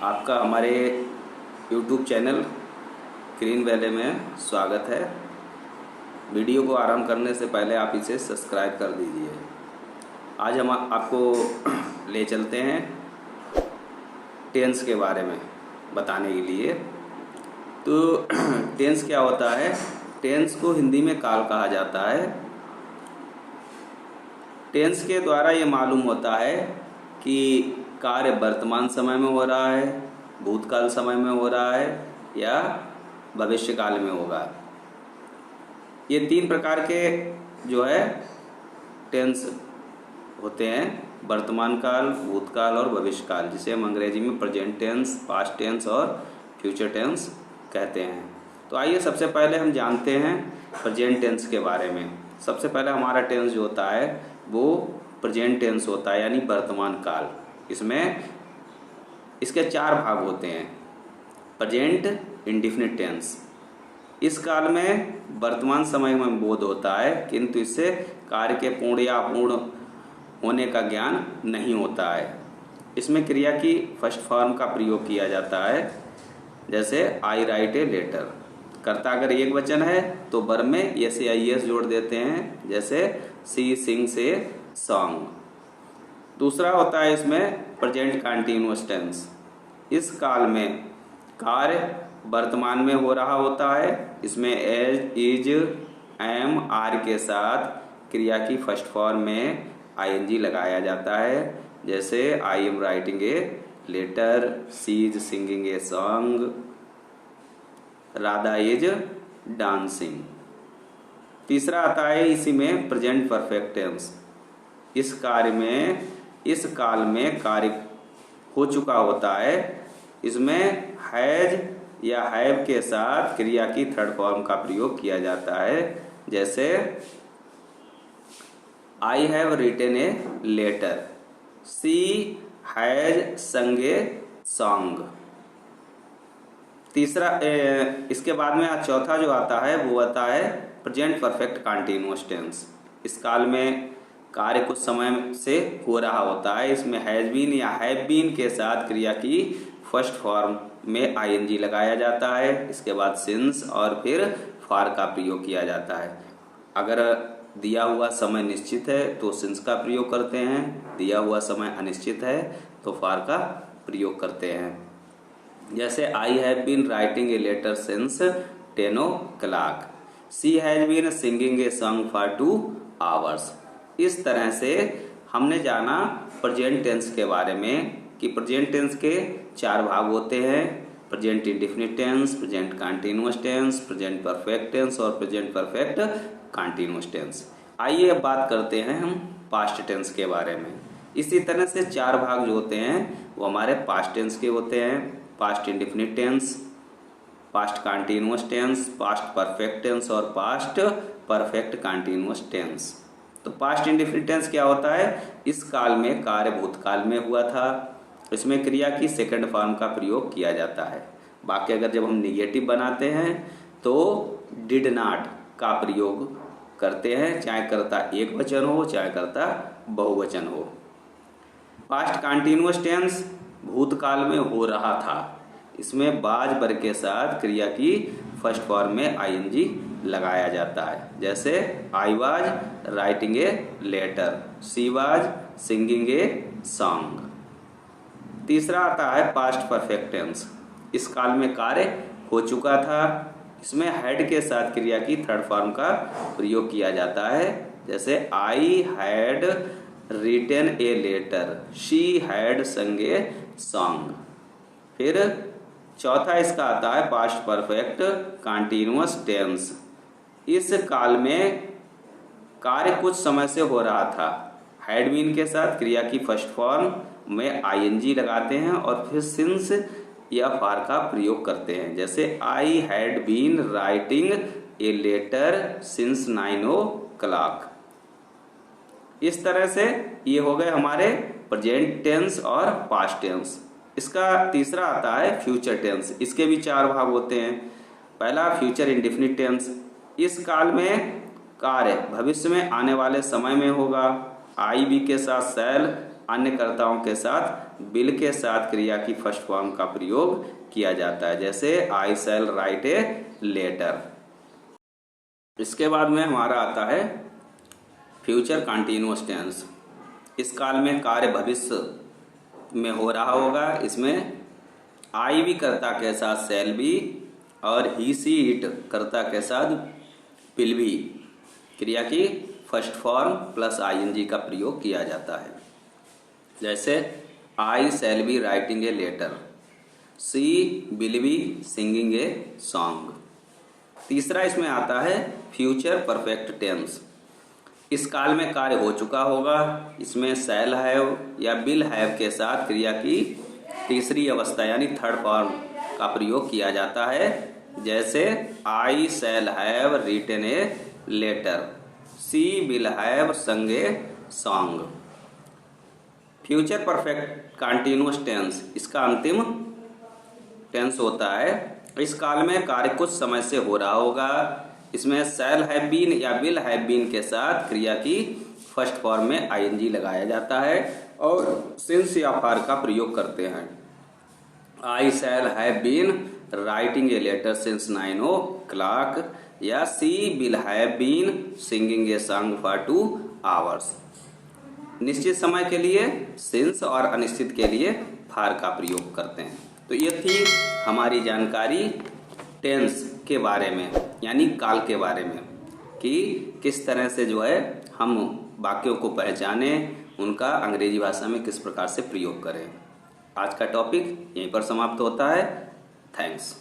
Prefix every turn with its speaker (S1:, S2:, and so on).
S1: आपका हमारे YouTube channel green valley में स्वागत है। वीडियो को आरंभ करने से पहले आप इसे सब्सक्राइब कर दीजिए। आज हम आपको ले चलते हैं टेंस के बारे में बताने के लिए। तो टेंस क्या होता है? टेंस को हिंदी में काल कहा जाता है। टेंस के द्वारा ये मालूम होता है कि कार्य वर्तमान समय में हो रहा है, भूतकाल समय में हो रहा है या भविष्य काल में होगा। ये तीन प्रकार के जो है टेंस होते हैं, वर्तमान काल, भूतकाल और भविष्य काल, जिसे हम अंग्रेजी में प्रेजेंट टेंस, पास्ट टेंस और फ्यूचर टेंस कहते हैं। तो आइए सबसे पहले हम जानते हैं प्रेजेंट टेंस के बारे में। सबसे पहले हमारा टेंस जो होता है वो प्रेजेंट टेंस होता है, यानी वर्तमान काल। इसमें इसके चार भाग होते हैं। प्रेजेंट इंडेफिनिट टेंस, इस काल में वर्तमान समय में बोध होता है, किंतु इससे कार्य के पूर्ण या अपूर्ण होने का ज्ञान नहीं होता है। इसमें क्रिया की फर्स्ट फॉर्म का प्रयोग किया जाता है, जैसे आई राइट ए लेटर। कर्ता अगर एक वचन है तो वर्ब में एस या एस जोड़ देते हैं, जैसे सी सिंग्स ए सॉन्ग। दूसरा होता है इसमें प्रेजेंट कंटीन्यूअस टेंस। इस काल में कार्य वर्तमान में हो रहा होता है। इसमें एज, इज, एम, आर के साथ क्रिया की फर्स्ट फॉर्म में आईएनजी लगाया जाता है, जैसे I am writing a letter, she is singing a song, Radha is dancing. तीसरा आता है इसी में प्रेजेंट परफेक्ट टेंस। इस काल में कार्य हो चुका होता है। इसमें हैज या हैव के साथ क्रिया की थर्ड फॉर्म का प्रयोग किया जाता है, जैसे I have written a letter, she has sung a song. इसके बाद में चौथा जो आता है वो आता है प्रेजेंट परफेक्ट कंटीन्यूअस टेंस। इस काल में कार्य कुछ समय से हो रहा होता है। इसमें हैज बीन या हैव बीन के साथ क्रिया की फर्स्ट फॉर्म में आईएनजी लगाया जाता है। इसके बाद सिंस और फिर फॉर का प्रयोग किया जाता है। अगर दिया हुआ समय निश्चित है तो सिंस का प्रयोग करते हैं, दिया हुआ समय अनिश्चित है तो फॉर का प्रयोग करते हैं। जैसे I have been writing a letter since 10 o'clock, she has been singing a song for 2 hours। इस तरह से हमने जाना प्रेजेंट टेंस के बारे में कि प्रेजेंट टेंस के चार भाग होते हैं: present indefinite tense, present continuous tense, present perfect tense और प्रेजेंट परफेक्ट कंटीन्यूअस टेंस। आइए अब बात करते हैं हम पास्ट टेंस के बारे में। इसी तरह से चार भाग जो होते हैं वो हमारे पास्ट टेंस के होते हैं: past indefinite tense, past continuous tense, past perfect tense और पास्ट परफेक्ट कंटीन्यूअस टेंस। तो पास्ट इंडेफिनिट टेंस क्या होता है? इस काल में कार्य भूतकाल में हुआ था। इसमें क्रिया की सेकंड फॉर्म का प्रयोग किया जाता है। बाकी अगर जब हम निगेटिव बनाते हैं तो डिड नॉट का प्रयोग करते हैं, चाहे कर्ता एक वचन हो चाहे कर्ता बहुवचन हो। पास्ट कंटीन्यूअस टेंस भूतकाल में हो रहा था। इसमें बाज वर्ग के साथ क्रिया की फर्स्ट फॉर्म में आईएनजी लगाया जाता है, जैसे I was writing a letter, she was singing a song. तीसरा आता है पास्ट परफेक्ट टेंस। इस काल में कार्य हो चुका था। इसमें हैड के साथ क्रिया की थर्ड फॉर्म का प्रयोग किया जाता है, जैसे I had written a letter, she had sung a song. फिर चौथा इसका आता है पास्ट परफेक्ट कंटीन्यूअस टेंस। इस काल में कार्य कुछ समय से हो रहा था। हैड बीन के साथ क्रिया की फर्स्ट फॉर्म में आईएनजी लगाते हैं और फिर सिंस या फॉर का प्रयोग करते हैं, जैसे I had been writing a letter since 9 o'clock। इस तरह से ये हो गए हमारे प्रेजेंट टेंस और पास्ट टेंस। इसका तीसरा आता है फ्यूचर टेंस। इसके भी चार भाग होते हैं। पहला फ्यूचर इंडेफिनिट टेंस। इस काल में कार्य भविष्य में आने वाले समय में होगा। आई बी के साथ शैल अन्य कर्ताओं के साथ विल के साथ क्रिया की फर्स्ट फॉर्म का प्रयोग किया जाता है, जैसे I shall write a letter. इसके बाद में हमारा आता है फ्यूचर कंटिन्यूअस टेंस। इस काल में कार्य भविष्य में हो रहा होगा। इसमें आई भी कर्ता के साथ शैल भी और ही सी इट कर्ता के साथ विल भी क्रिया की फर्स्ट फॉर्म प्लस आईएनजी का प्रयोग किया जाता है, जैसे I shall be writing a letter, she will be singing a song. तीसरा इसमें आता है फ्यूचर परफेक्ट टेंस। इस काल में कार्य हो चुका होगा। इसमें शैल हैव या विल हैव के साथ क्रिया की तीसरी अवस्था यानी थर्ड फॉर्म का प्रयोग किया जाता है, जैसे I shall have written a letter, she will have sung a song. Future perfect continuous tense इसका अंतिम टेंस होता है। इस काल में कार्य कुछ समय से हो रहा होगा। इसमें शैल हैव बीन या विल हैव बीन के साथ क्रिया की फर्स्ट फॉर्म में आईएनजी लगाया जाता है और सिंस या फॉर का प्रयोग करते हैं। I shall have been writing a letter since 9 o'clock या she will have been singing a song for 2 hours। निश्चित समय के लिए सिंस और अनिश्चित के लिए फॉर का प्रयोग करते हैं। तो ये थी हमारी जानकारी टेंस के बारे में यानी काल के बारे में कि किस तरह से जो है हम वाक्यों को पहचाने, उनका अंग्रेजी भाषा में किस प्रकार से प्रयोग करें। आज का टॉपिक यहीं पर समाप्त होता है। थैंक्स।